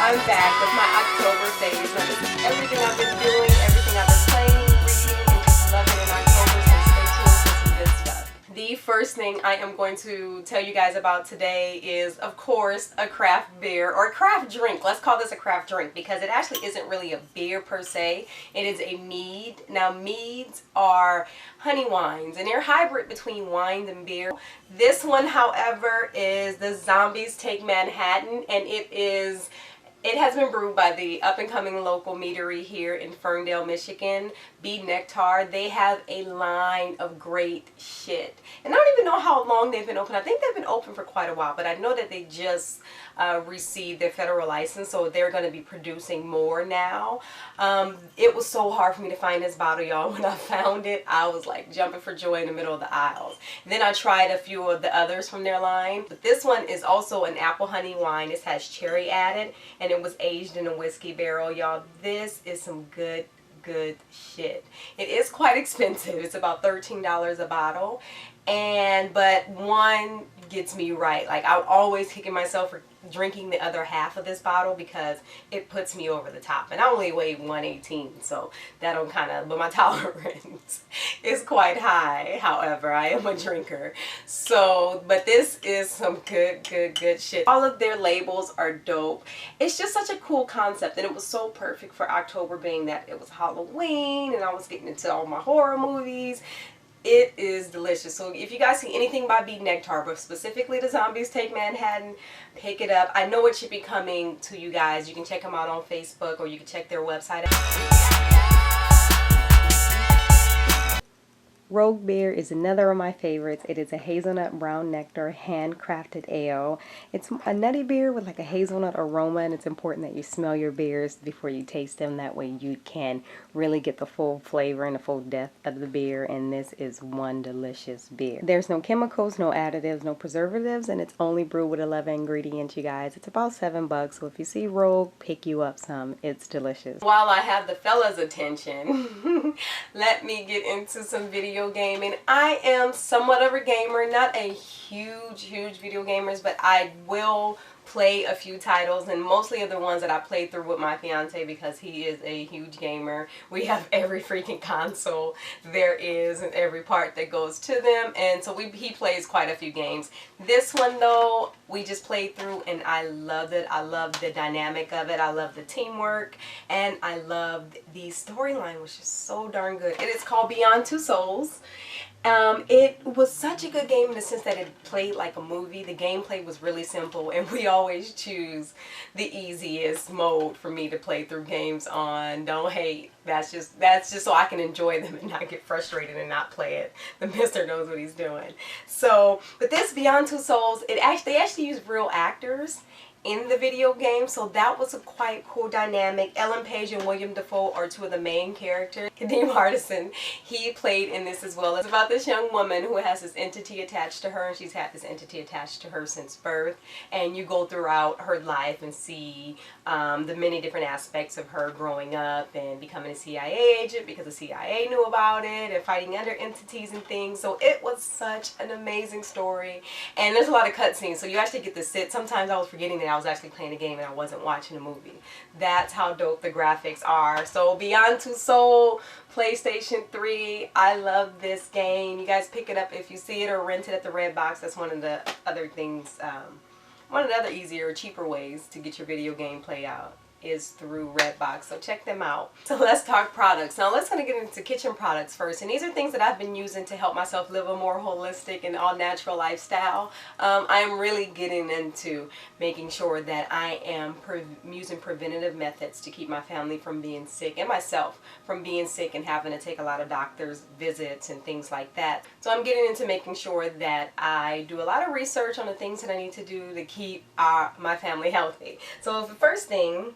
I'm back with my October phase. Now this is everything I've been doing, everything I've been playing, reading, and just loving in October, so stay tuned for some good stuff. The first thing I am going to tell you guys about today is, of course, a craft beer, or a craft drink. Let's call this a craft drink because it actually isn't really a beer per se. It is a mead. Now meads are honey wines, and they're hybrid between wine and beer. This one, however, is the Zombies Take Manhattan, and it has been brewed by the up-and-coming local meadery here in Ferndale, Michigan, Be Nectar. They have a line of great shit. And I don't even know how long they've been open. I think they've been open for quite a while, but I know that they just received their federal license, so they're going to be producing more now. It was so hard for me to find this bottle, y'all. When I found it, I was like jumping for joy in the middle of the aisles. Then I tried a few of the others from their line, but this one is also an apple honey wine. This has cherry added, and it was aged in a whiskey barrel, y'all. This is some good shit. It is quite expensive. It's about $13 a bottle, but one gets me right. Like, I'm always kicking myself for drinking the other half of this bottle because it puts me over the top, and I only weigh 118, so that'll but my tolerance is quite high. However, I am a drinker, but this is some good shit. All of their labels are dope. It's just such a cool concept, and it was so perfect for October, being that it was Halloween and I was getting into all my horror movies. It is delicious. So if you guys see anything by Be Nectar, but specifically the Zombies Take Manhattan, pick it up. I know it should be coming to you guys. You can check them out on Facebook, or you can check their website out. Rogue Beer is another of my favorites. It is a hazelnut brown nectar handcrafted ale. It's a nutty beer with like a hazelnut aroma, and it's important that you smell your beers before you taste them. That way you can really get the full flavor and the full depth of the beer, and this is one delicious beer. There's no chemicals, no additives, no preservatives, and it's only brewed with 11 ingredients, you guys. It's about $7, so if you see Rogue, pick you up some. It's delicious. While I have the fellas' attention, let me get into some video gaming. I am somewhat of a gamer, not a huge video gamers, but I will play a few titles, and mostly of the ones that I played through with my fiance because he is a huge gamer. We have every freaking console there is and every part that goes to them, and so he plays quite a few games. This one though, we just played through and I loved it. I loved the dynamic of it. I love the teamwork, and I loved the storyline, which is so darn good. It is called Beyond Two Souls. It was such a good game in the sense that it played like a movie. The gameplay was really simple, and we always choose the easiest mode for me to play through games on. Don't hate. That's just so I can enjoy them and not get frustrated and not play it. The mister knows what he's doing. So, but this Beyond Two Souls, they actually use real actors in the video game, so that was a quite cool dynamic. Ellen Page and William Dafoe are two of the main characters. Kadeem Hardison, he played in this as well. It's about this young woman who has this entity attached to her, and she's had this entity attached to her since birth, and you go throughout her life and see the many different aspects of her growing up and becoming a CIA agent because the CIA knew about it, and fighting other entities and things. So it was such an amazing story, and there's a lot of cutscenes, so you actually get to sit. Sometimes I was forgetting that I was actually playing a game and I wasn't watching a movie. That's how dope the graphics are. So Beyond Two Souls, PlayStation 3. I love this game. You guys pick it up if you see it, or rent it at the Redbox. That's one of the other things, one of the other easier, cheaper ways to get your video game play out is through Redbox, so check them out. So let's talk products. Now let's get into kitchen products first, and these are things that I've been using to help myself live a more holistic and all natural lifestyle. I'm really getting into making sure that I am using preventative methods to keep my family from being sick, and myself from being sick and having to take a lot of doctor's visits and things like that. So I'm getting into making sure that I do a lot of research on the things that I need to do to keep my family healthy. So the first thing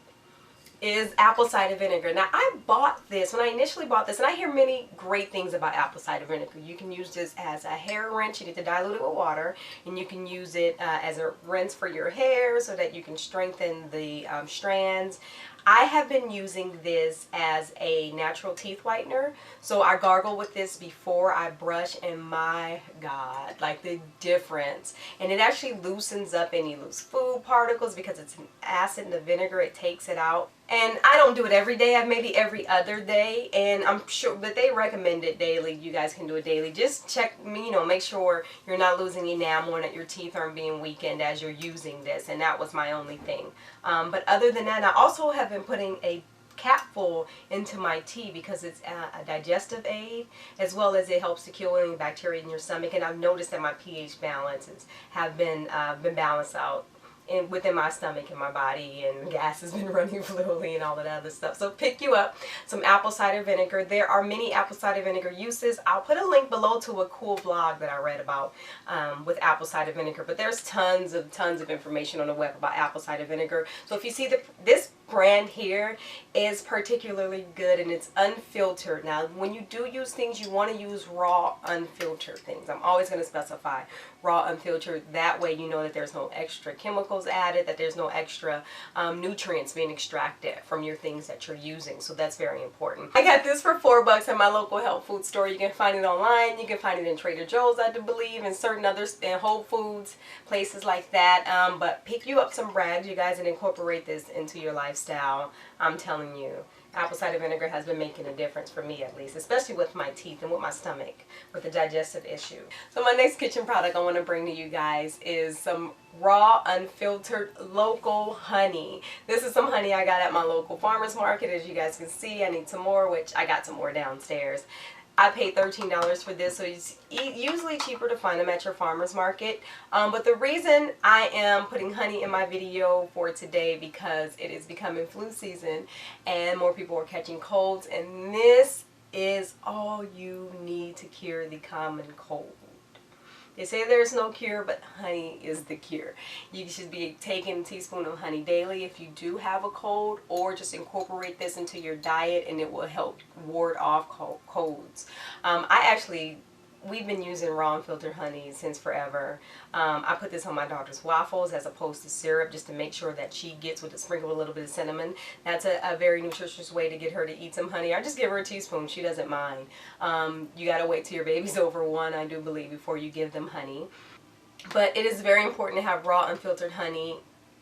is apple cider vinegar. Now I bought this when I initially bought this, and I hear many great things about apple cider vinegar. You can use this as a hair rinse. You need to dilute it with water, and you can use it as a rinse for your hair so that you can strengthen the strands. I have been using this as a natural teeth whitener, so I gargle with this before I brush, and my God, like the difference. And it actually loosens up any loose food particles because it's an acid in the vinegar. It takes it out. And I don't do it every day, maybe every other day, and I'm sure, but they recommend it daily. You guys can do it daily. Just check, you know, make sure you're not losing enamel and that your teeth aren't being weakened as you're using this, and that was my only thing. But other than that, I also have been putting a capful into my tea because it's a digestive aid, as well as it helps to kill any bacteria in your stomach, and I've noticed that my pH balances have been balanced out within my stomach and my body, and gas has been running fluidly and all of that other stuff. So pick you up some apple cider vinegar. There are many apple cider vinegar uses. I'll put a link below to a cool blog that I read about with apple cider vinegar, but there's tons of information on the web about apple cider vinegar. So if you see this brand here is particularly good, and it's unfiltered. Now when you do use things, you want to use raw unfiltered things. I'm always going to specify raw unfiltered. That way you know that there's no extra chemicals added, that there's no extra nutrients being extracted from your things that you're using. So that's very important. I got this for $4 at my local health food store. You can find it online. You can find it in Trader Joe's, I do believe, and certain others in Whole Foods, places like that. But pick you up some rags, you guys, and incorporate this into your lifestyle. I'm telling you, apple cider vinegar has been making a difference for me, at least, especially with my teeth and with my stomach, with the digestive issue. So my next kitchen product I want to bring to you guys is some raw, unfiltered, local honey. This is some honey I got at my local farmer's market. As you guys can see, I need some more, which I got some more downstairs. I paid $13 for this, so it's usually cheaper to find them at your farmer's market. But the reason I am putting honey in my video for today, because it is becoming flu season and more people are catching colds, and this is all you need to cure the common cold. They say there's no cure, but honey is the cure. You should be taking a teaspoon of honey daily if you do have a cold, or just incorporate this into your diet and it will help ward off colds. We've been using raw unfiltered honey since forever. I put this on my daughter's waffles as opposed to syrup, just to make sure that she gets with it, sprinkle a little bit of cinnamon. That's a very nutritious way to get her to eat some honey. I just give her a teaspoon. She doesn't mind. You got to wait till your baby's over 1, I do believe, before you give them honey. But it is very important to have raw unfiltered honey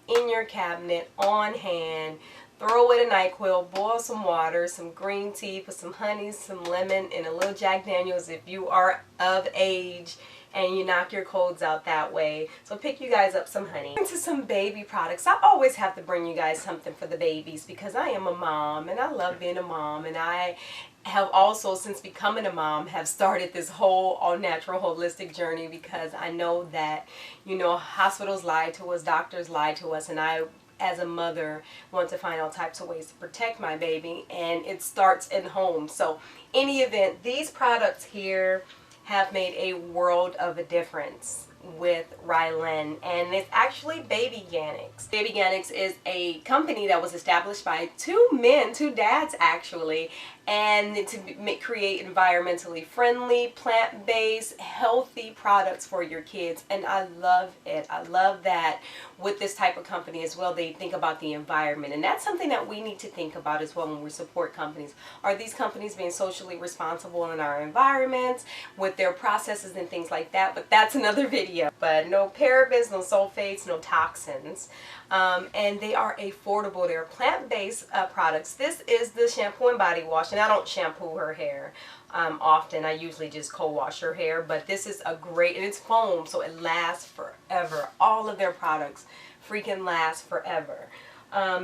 in your cabinet on hand. Throw away the NyQuil, boil some water, some green tea, put some honey, some lemon, and a little Jack Daniels if you are of age, and you knock your colds out that way. So pick you guys up some honey. Into some baby products. I always have to bring you guys something for the babies because I am a mom and I love being a mom, and I have also, since becoming a mom, have started this whole all-natural holistic journey because I know that, you know, hospitals lie to us, doctors lie to us, and I, as a mother, want to find all types of ways to protect my baby, and it starts in home. So any event, these products here have made a world of a difference with Rylan, and it's actually Babyganics. Babyganics is a company that was established by two dads actually, and to create environmentally friendly, plant-based, healthy products for your kids, and I love it. I love that with this type of company as well, they think about the environment, and that's something that we need to think about as well when we support companies. Are these companies being socially responsible in our environments with their processes and things like that? But that's another video. But no parabens, no sulfates, no toxins, and they are affordable. They're plant-based products. This is the shampoo and body wash, and I don't shampoo her hair often. I usually just co-wash her hair, but this is a great, and it's foam, so it lasts forever. All of their products freaking last forever.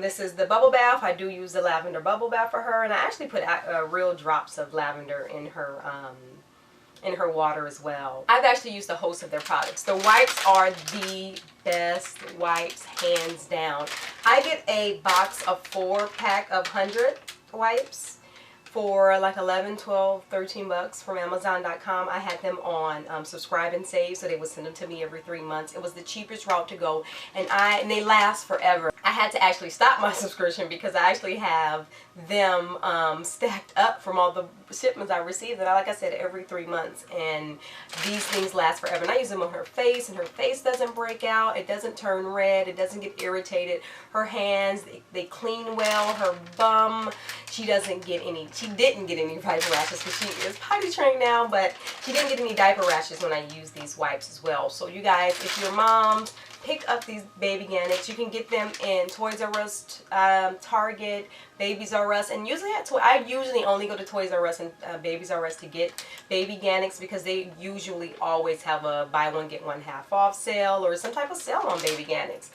This is the bubble bath. I do use the lavender bubble bath for her, and I actually put real drops of lavender in her water as well. I've actually used a host of their products. The wipes are the best wipes, hands down. I get a box of 4-pack of 100 wipes for like 11, 12, 13 bucks from Amazon.com. I had them on subscribe and save, so they would send them to me every 3 months. It was the cheapest route to go, and they last forever. I had to actually stop my subscription because I actually have them stacked up from all the shipments I received, and like I said, every 3 months, and these things last forever. And I use them on her face, and her face doesn't break out, it doesn't turn red, it doesn't get irritated. Her hands, they clean well. Her bum, she didn't get any diaper rashes because she is potty trained now, but she didn't get any diaper rashes when I use these wipes as well. So you guys, if you're moms, pick up these Babyganics. You can get them in Toys R Us, Target, Babies R Us, and usually I usually only go to Toys R Us and Babies R Us to get Babyganics because they usually always have a buy one get one half off sale or some type of sale on Babyganics.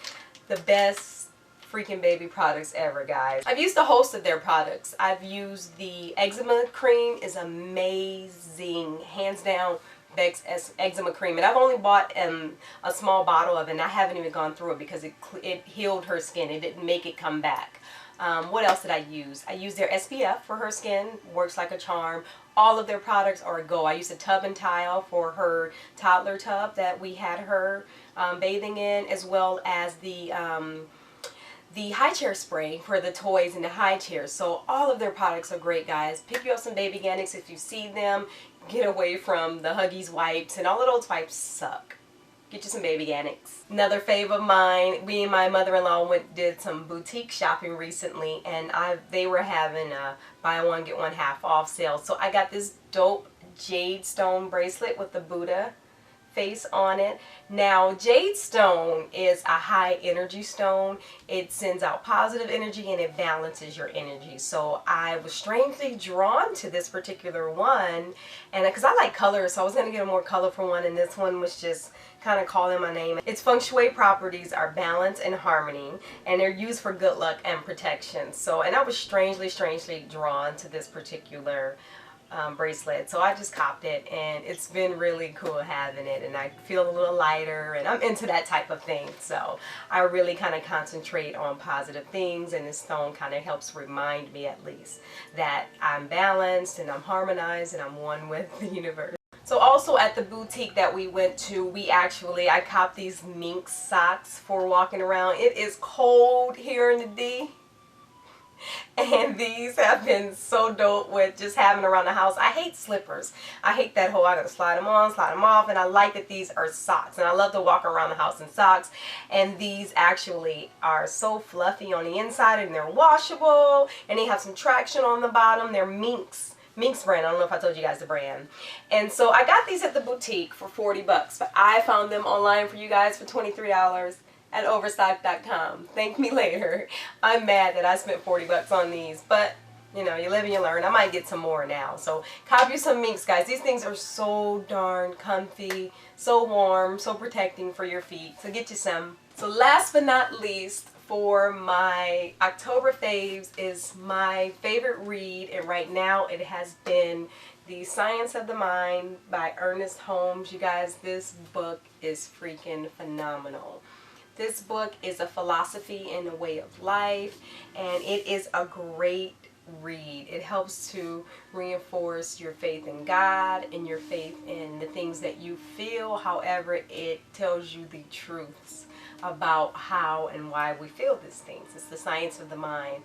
The best freaking baby products ever, guys. I've used a host of their products. I've used the eczema cream, is amazing, hands down. Beck's eczema cream, and I've only bought a small bottle of it, and I haven't even gone through it because it healed her skin. It didn't make it come back. What else did I use? I used their SPF for her skin, works like a charm. All of their products are a go. I used a tub and tile for her toddler tub that we had her bathing in, as well as the high chair spray for the toys and the high chairs. So all of their products are great, guys. Pick you up some Babyganics if you see them. Get away from the Huggies wipes, and all of those wipes suck. Get you some Babyganics. Another fave of mine, me and my mother-in-law did some boutique shopping recently, and they were having a buy one get one half off sale. So I got this dope jade stone bracelet with the Buddha face on it. Now, jade stone is a high energy stone. It sends out positive energy and it balances your energy. So I was strangely drawn to this particular one, and because I like colors, so I was going to get a more colorful one, and this one was just kind of calling my name. Its feng shui properties are balance and harmony, and they're used for good luck and protection. So, and I was strangely drawn to this particular bracelet, so I just copped it, and it's been really cool having it, and I feel a little lighter, and I'm into that type of thing. So I really kind of concentrate on positive things, and this stone kind of helps remind me, at least, that I'm balanced and I'm harmonized and I'm one with the universe. So also at the boutique that we went to, I copped these mink socks for walking around. It is cold here in the D, and these have been so dope with just having around the house. I hate slippers. I hate that whole I gotta slide them on, slide them off, and I like that these are socks, and I love to walk around the house in socks. And these actually are so fluffy on the inside, and they're washable, and they have some traction on the bottom. They're Minx brand. I don't know if I told you guys the brand. And so I got these at the boutique for 40 bucks, but I found them online for you guys for $23 at overstock.com. Thank me later. I'm mad that I spent 40 bucks on these, but you know, you live and you learn. I might get some more now. So cop you some minks, guys. These things are so darn comfy, so warm, so protecting for your feet. So get you some. So last but not least, for my October faves is my favorite read, and right now it has been The Science of the Mind by Ernest Holmes. You guys, this book is freaking phenomenal. This book is a philosophy and a way of life, and it is a great read. It helps to reinforce your faith in God and your faith in the things that you feel. However, it tells you the truths about how and why we feel these things. It's The Science of the Mind.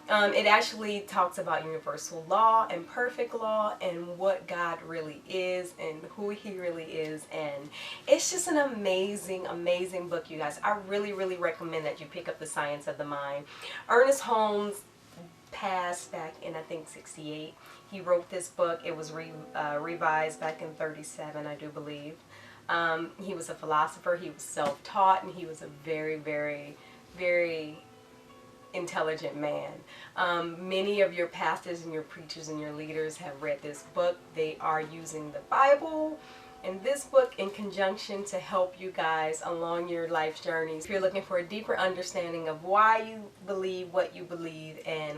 It actually talks about universal law and perfect law and what God really is and who He really is, and it's just an amazing, amazing book, you guys. I really, really recommend that you pick up The Science of the Mind. Ernest Holmes passed back in, I think, 68. He wrote this book. It was revised back in 37, I do believe. He was a philosopher. He was self-taught, and he was a very, very, very intelligent man. Many of your pastors and your preachers and your leaders have read this book. They are using the Bible and this book in conjunction to help you guys along your life's journeys. If you're looking for a deeper understanding of why you believe what you believe and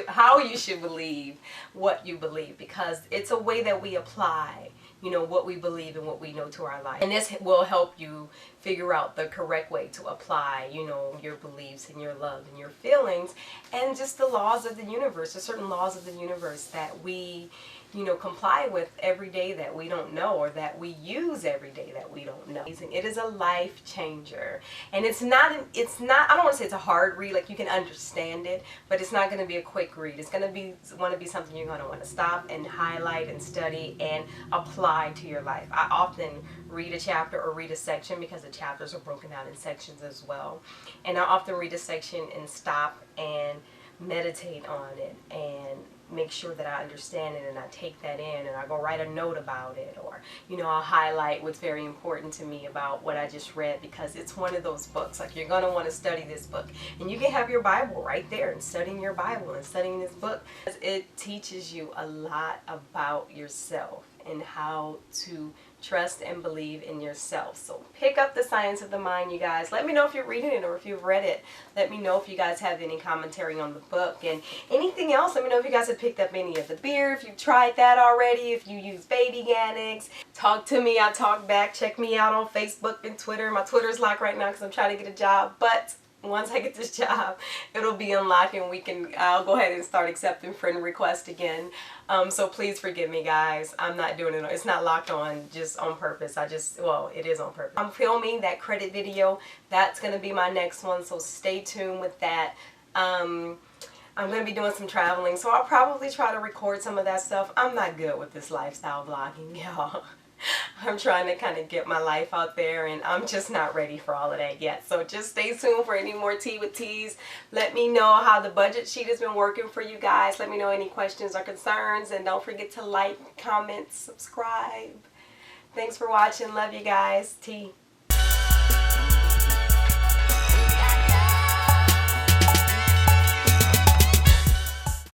how you should believe what you believe, because it's a way that we apply you know, what we believe and what we know to our life. And this will help you figure out the correct way to apply, you know, your beliefs and your love and your feelings and just the laws of the universe, the certain laws of the universe that we, you know, comply with every day that we don't know, or that we use every day that we don't know. It is a life changer. And it's not, I don't want to say it's a hard read, like you can understand it, but it's not going to be a quick read. It's going to want to be something you're going to want to stop and highlight and study and apply to your life. I often read a chapter or read a section, because the chapters are broken out in sections as well. And I often read a section and stop and meditate on it and make sure that I understand it, and I take that in, and I go write a note about it, or, you know, I'll highlight what's very important to me about what I just read, because it's one of those books, like, you're going to want to study this book, and you can have your Bible right there and studying your Bible and studying this book. It teaches you a lot about yourself and how to trust and believe in yourself. So pick up The Science of the Mind, you guys. Let me know if you're reading it or if you've read it. Let me know if you guys have any commentary on the book and anything else. Let me know if you guys have picked up any of the beer, if you've tried that already, if you use Babyganics. Talk to me, I talk back. Check me out on Facebook and Twitter. My Twitter's locked right now because I'm trying to get a job, but once I get this job, it'll be unlocked, and I'll go ahead and start accepting friend requests again. So please forgive me, guys. I'm not doing it. It's not locked on just on purpose. Well, it is on purpose. I'm filming that credit video. That's going to be my next one, so stay tuned with that. I'm going to be doing some traveling, so I'll probably try to record some of that stuff. I'm not good with this lifestyle vlogging, y'all. I'm trying to kind of get my life out there, and I'm just not ready for all of that yet. So just stay tuned for any more Tea with Teas. Let me know how the budget sheet has been working for you guys. Let me know any questions or concerns, and don't forget to like, comment, subscribe. Thanks for watching. Love you guys. Tea.